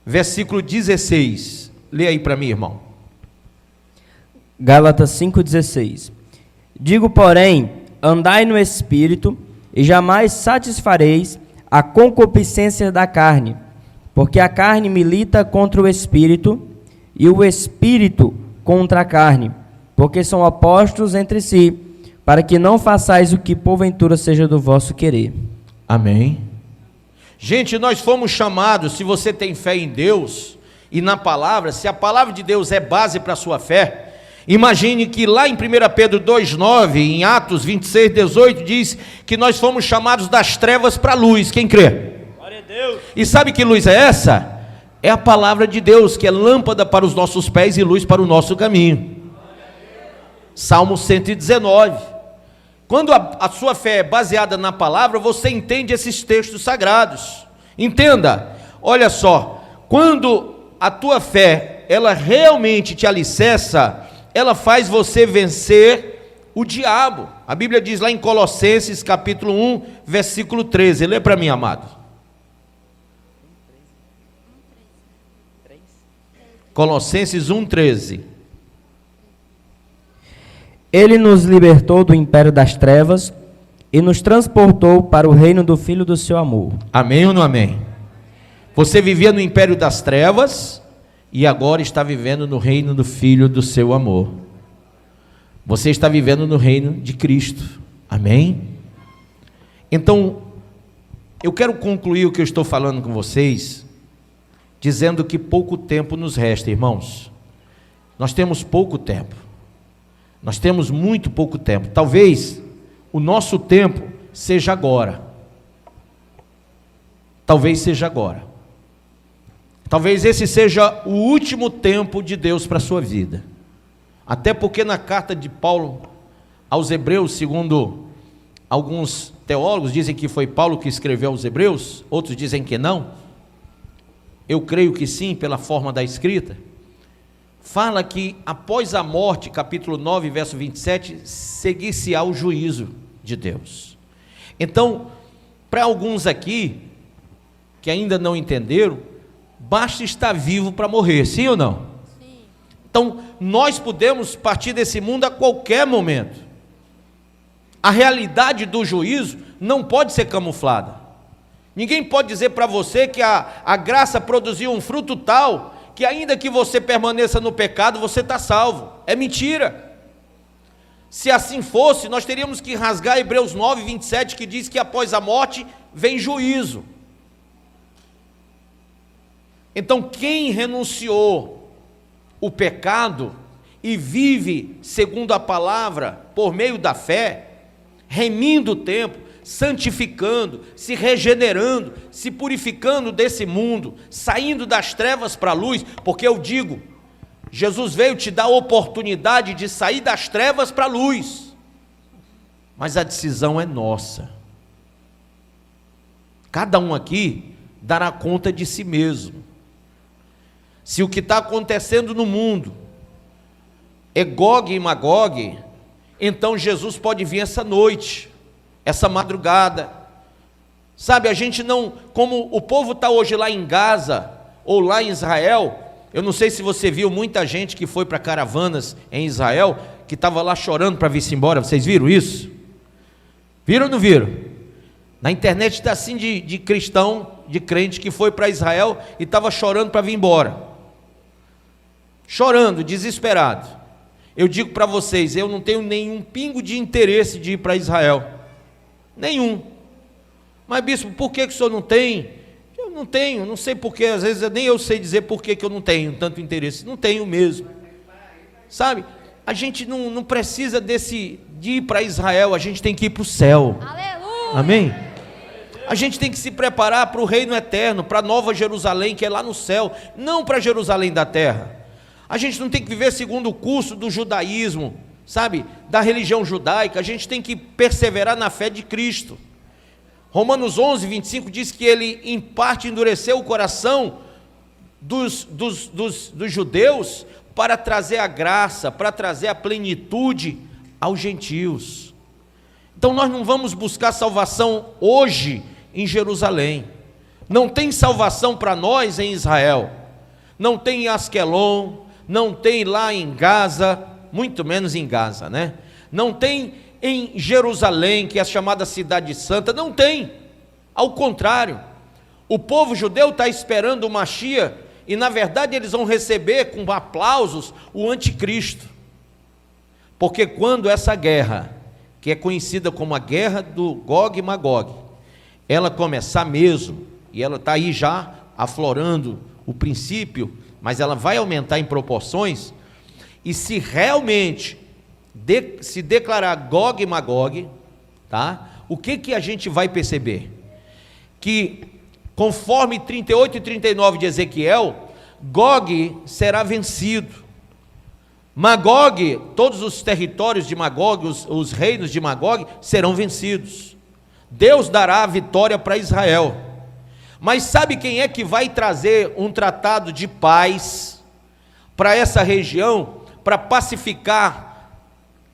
versículo 16. Lê aí para mim, irmão. Gálatas 5,16. Digo, porém, andai no Espírito, e jamais satisfareis a concupiscência da carne, porque a carne milita contra o Espírito, e o Espírito contra a carne, porque são opostos entre si, para que não façais o que porventura seja do vosso querer. Amém. Gente, nós fomos chamados, se você tem fé em Deus e na palavra, se a palavra de Deus é base para a sua fé, imagine que lá em 1 Pedro 2,9, em Atos 26, 18, diz que nós fomos chamados das trevas para a luz. Quem crê? Glória a Deus. E sabe que luz é essa? É a palavra de Deus, que é lâmpada para os nossos pés e luz para o nosso caminho. Salmo 119. Quando a sua fé é baseada na palavra, você entende esses textos sagrados. Entenda, olha só, quando a tua fé, ela realmente te alicerça, ela faz você vencer o diabo. A Bíblia diz lá em Colossenses capítulo 1, versículo 13, lê para mim, amado. Colossenses 1, 13. Ele nos libertou do império das trevas e nos transportou para o reino do Filho do seu amor. Amém ou não amém? Você vivia no império das trevas e agora está vivendo no reino do Filho do seu amor. Você está vivendo no reino de Cristo. Amém? Então, eu quero concluir o que eu estou falando com vocês, dizendo que pouco tempo nos resta, irmãos. Nós temos pouco tempo. Nós temos muito pouco tempo. Talvez o nosso tempo seja agora. Talvez seja agora. Talvez esse seja o último tempo de Deus para a sua vida. Até porque na carta de Paulo aos Hebreus, segundo alguns teólogos, dizem que foi Paulo que escreveu aos Hebreus, outros dizem que não. Eu creio que sim, pela forma da escrita. Fala que após a morte, capítulo 9, verso 27, seguir-se-á o juízo de Deus. Então, para alguns aqui, que ainda não entenderam, basta estar vivo para morrer, sim ou não? Sim. Então, nós podemos partir desse mundo a qualquer momento. A realidade do juízo não pode ser camuflada. Ninguém pode dizer para você que a graça produziu um fruto tal, que ainda que você permaneça no pecado, você está salvo. É mentira. Se assim fosse, nós teríamos que rasgar Hebreus 9, 27, que diz que após a morte vem juízo. Então, quem renunciou o pecado e vive segundo a palavra, por meio da fé, remindo o tempo, santificando, se regenerando, se purificando desse mundo, saindo das trevas para a luz, porque eu digo, Jesus veio te dar a oportunidade de sair das trevas para a luz, mas a decisão é nossa. Cada um aqui dará conta de si mesmo. Se o que está acontecendo no mundo é Gog e Magog, então Jesus pode vir essa noite, essa madrugada. Sabe, a gente não, como o povo está hoje lá em Gaza, ou lá em Israel, eu não sei se você viu muita gente que foi para caravanas em Israel, que estava lá chorando para vir-se embora. Vocês viram isso? Viram ou não viram? Na internet está assim de cristão, de crente que foi para Israel e estava chorando para vir embora. Chorando, desesperado. Eu digo para vocês, eu não tenho nenhum pingo de interesse de ir para Israel. Nenhum. Mas bispo, por que o senhor não tem? Eu não tenho, não sei porquê, às vezes nem eu sei dizer por que eu não tenho tanto interesse. Não tenho mesmo. Sabe, a gente não precisa de ir para Israel, a gente tem que ir para o céu. Aleluia! Amém? A gente tem que se preparar para o reino eterno, para a nova Jerusalém, que é lá no céu, não para Jerusalém da terra. A gente não tem que viver segundo o curso do judaísmo, sabe, da religião judaica. A gente tem que perseverar na fé de Cristo. Romanos 11, 25 diz que ele em parte endureceu o coração dos judeus para trazer a graça, para trazer a plenitude aos gentios. Então nós não vamos buscar salvação hoje em Jerusalém. Não tem salvação para nós em Israel. Não tem em Asquelon, não tem lá em Gaza, muito menos em Gaza, né? Não tem em Jerusalém, que é a chamada Cidade Santa, não tem. Ao contrário, o povo judeu está esperando o Mashiach, e na verdade eles vão receber com aplausos o anticristo. Porque quando essa guerra, que é conhecida como a guerra do Gog e Magog, ela começar mesmo, e ela está aí já aflorando o princípio, mas ela vai aumentar em proporções, e se realmente se declarar Gog e Magog, tá? O que a gente vai perceber? Que conforme 38 e 39 de Ezequiel, Gog será vencido. Magog, todos os territórios de Magog, os reinos de Magog serão vencidos. Deus dará a vitória para Israel. Mas sabe quem é que vai trazer um tratado de paz para essa região, para pacificar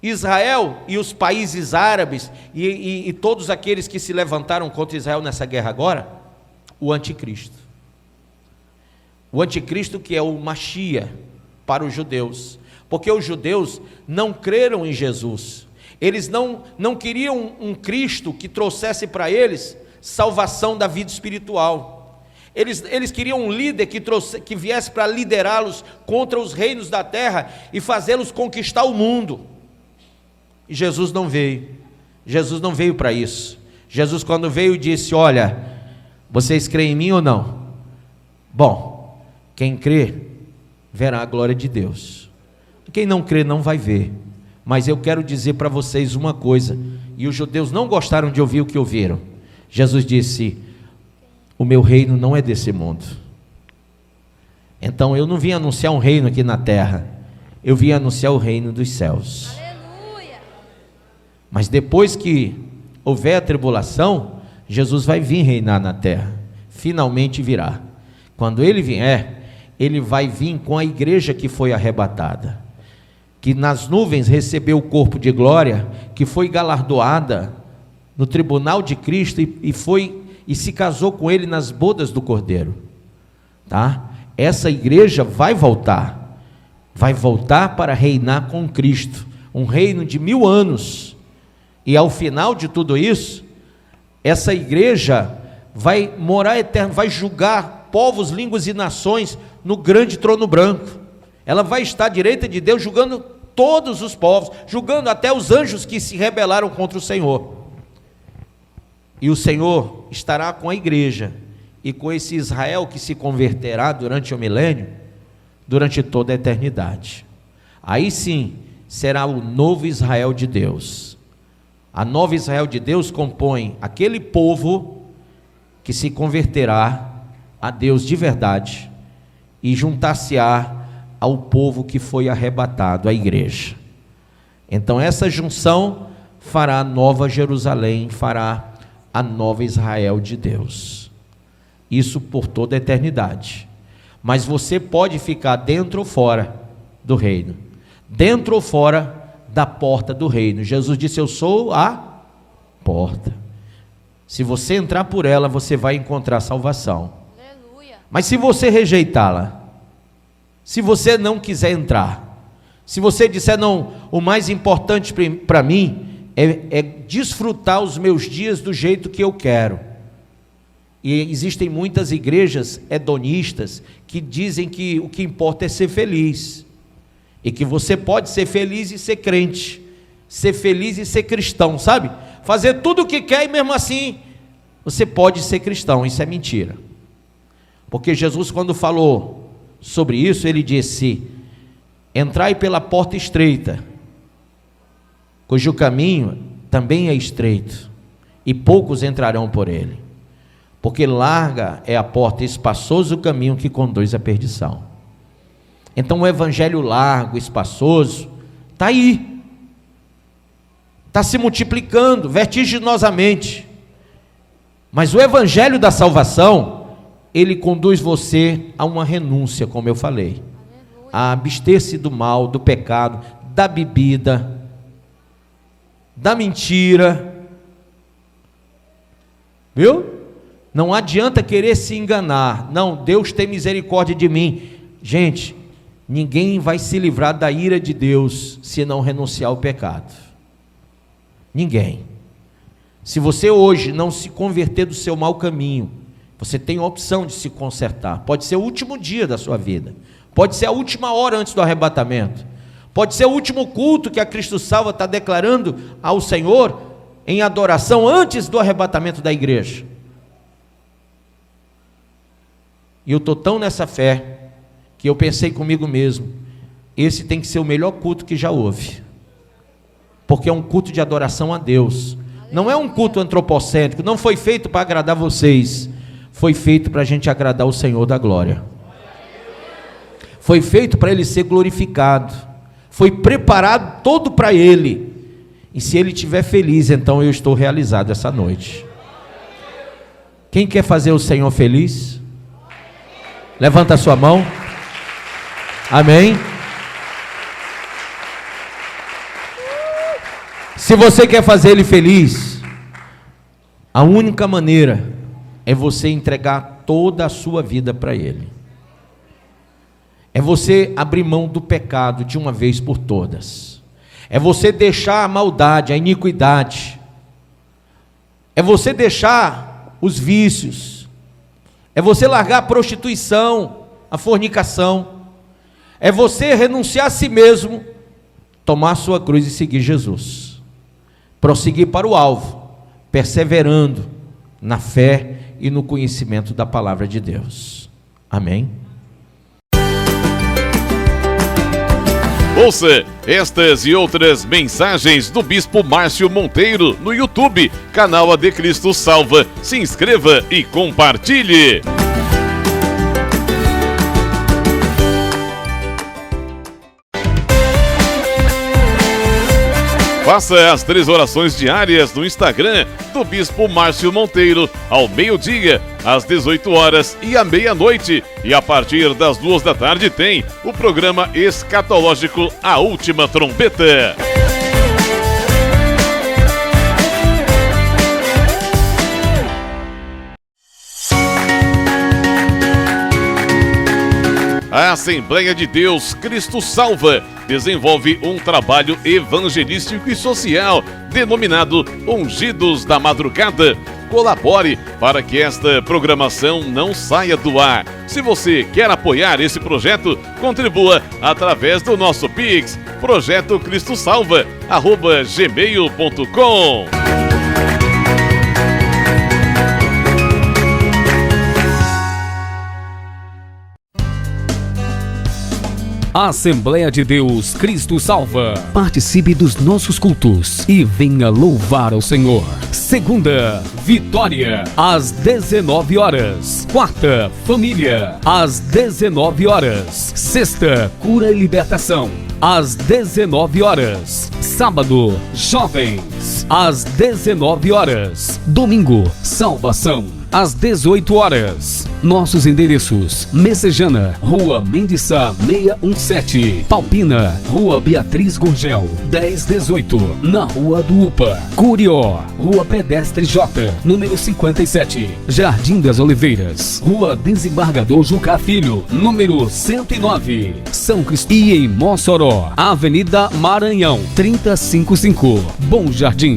Israel e os países árabes e todos aqueles que se levantaram contra Israel nessa guerra agora? O anticristo. O anticristo, que é o Mashiach para os judeus, porque os judeus não creram em Jesus. Eles não queriam um Cristo que trouxesse para eles salvação da vida espiritual. Eles queriam um líder que viesse para liderá-los contra os reinos da terra e fazê-los conquistar o mundo. E Jesus não veio. Jesus não veio para isso. Jesus, quando veio, disse: olha, vocês creem em mim ou não? Bom, quem crê verá a glória de Deus. Quem não crê não vai ver. Mas eu quero dizer para vocês uma coisa, e os judeus não gostaram de ouvir o que ouviram. Jesus disse: o meu reino não é desse mundo. Então eu não vim anunciar um reino aqui na terra, eu vim anunciar o reino dos céus. Aleluia. Mas depois que houver a tribulação, Jesus vai vir reinar na terra, finalmente virá. Quando ele vier, ele vai vir com a igreja que foi arrebatada, que nas nuvens recebeu o corpo de glória, que foi galardoada no tribunal de Cristo e se casou com ele nas bodas do Cordeiro, tá? Essa igreja vai voltar para reinar com Cristo, um reino de 1000 anos, e ao final de tudo isso, essa igreja vai morar eterno, vai julgar povos, línguas e nações no grande trono branco. Ela vai estar à direita de Deus, julgando todos os povos, julgando até os anjos que se rebelaram contra o Senhor. E o Senhor estará com a igreja e com esse Israel que se converterá durante o milênio, durante toda a eternidade. Aí sim será o novo Israel de Deus. A nova Israel de Deus compõe aquele povo que se converterá a Deus de verdade e juntar-se-á ao povo que foi arrebatado, a igreja. Então essa junção fará a nova Jerusalém, fará a nova Israel de Deus. Isso por toda a eternidade. Mas você pode ficar dentro ou fora do reino, dentro ou fora da porta do reino. Jesus disse: eu sou a porta. Se você entrar por ela, você vai encontrar salvação. Aleluia. Mas se você rejeitá-la, se você não quiser entrar, se você disser: não, o mais importante para mim é desfrutar os meus dias do jeito que eu quero. E existem muitas igrejas hedonistas que dizem que o que importa é ser feliz, e que você pode ser feliz e ser crente, ser feliz e ser cristão, sabe? Fazer tudo o que quer e mesmo assim você pode ser cristão. Isso é mentira, porque Jesus, quando falou sobre isso, ele disse: entrai pela porta estreita, cujo caminho também é estreito, e poucos entrarão por ele, porque larga é a porta e espaçoso o caminho que conduz à perdição. Então o evangelho largo, espaçoso, está aí, está se multiplicando vertiginosamente, mas o evangelho da salvação, ele conduz você a uma renúncia, como eu falei, a abster-se do mal, do pecado, da bebida, da mentira, viu? Não adianta querer se enganar. Não, Deus tem misericórdia de mim. Gente, ninguém vai se livrar da ira de Deus se não renunciar ao pecado. Ninguém. Se você hoje não se converter do seu mau caminho, você tem a opção de se consertar. Pode ser o último dia da sua vida, pode ser a última hora antes do arrebatamento, pode ser o último culto que a Cristo Salva está declarando ao Senhor em adoração antes do arrebatamento da igreja. E eu estou tão nessa fé que eu pensei comigo mesmo: esse tem que ser o melhor culto que já houve, porque é um culto de adoração a Deus. Não é um culto antropocêntrico, não foi feito para agradar vocês, foi feito para a gente agradar o Senhor da glória, foi feito para Ele ser glorificado, foi preparado todo para Ele, e se Ele estiver feliz, então eu estou realizado essa noite. Quem quer fazer o Senhor feliz? Levanta a sua mão. Amém. Se você quer fazer Ele feliz, a única maneira é você entregar toda a sua vida para Ele. É você abrir mão do pecado de uma vez por todas. É você deixar a maldade, a iniquidade. É você deixar os vícios. É você largar a prostituição, a fornicação. É você renunciar a si mesmo, tomar a sua cruz e seguir Jesus. Prosseguir para o alvo, perseverando na fé e no conhecimento da palavra de Deus. Amém? Ouça estas e outras mensagens do Bispo Márcio Monteiro no YouTube, canal AD Cristo Salva. Se inscreva e compartilhe. Faça as 3 orações diárias no Instagram do Bispo Márcio Monteiro, ao meio-dia, às 18 horas e à meia-noite. E a partir das 2 da tarde tem o programa escatológico A Última Trombeta. A Assembleia de Deus Cristo Salva desenvolve um trabalho evangelístico e social denominado Ungidos da Madrugada. Colabore para que esta programação não saia do ar. Se você quer apoiar esse projeto, contribua através do nosso Pix, projetocristosalva@gmail.com. Assembleia de Deus Cristo Salva. Participe dos nossos cultos E venha louvar ao Senhor. Segunda, Vitória, às 19 horas. Quarta, Família, às 19 horas. Sexta, Cura e Libertação, às 19 horas. Sábado, Jovens, às 19 horas. Domingo, Salvação, às 18 horas. Nossos endereços: Messejana, Rua Mendes Sá 617, Palpina, Rua Beatriz Gurgel 1018, na Rua do Upa. Curió, Rua Pedestre J, número 57, Jardim das Oliveiras, Rua Desembargador Jucá Filho, número 109, São Cristóvão. E em Mossoró, Avenida Maranhão 355, Bom Jardim.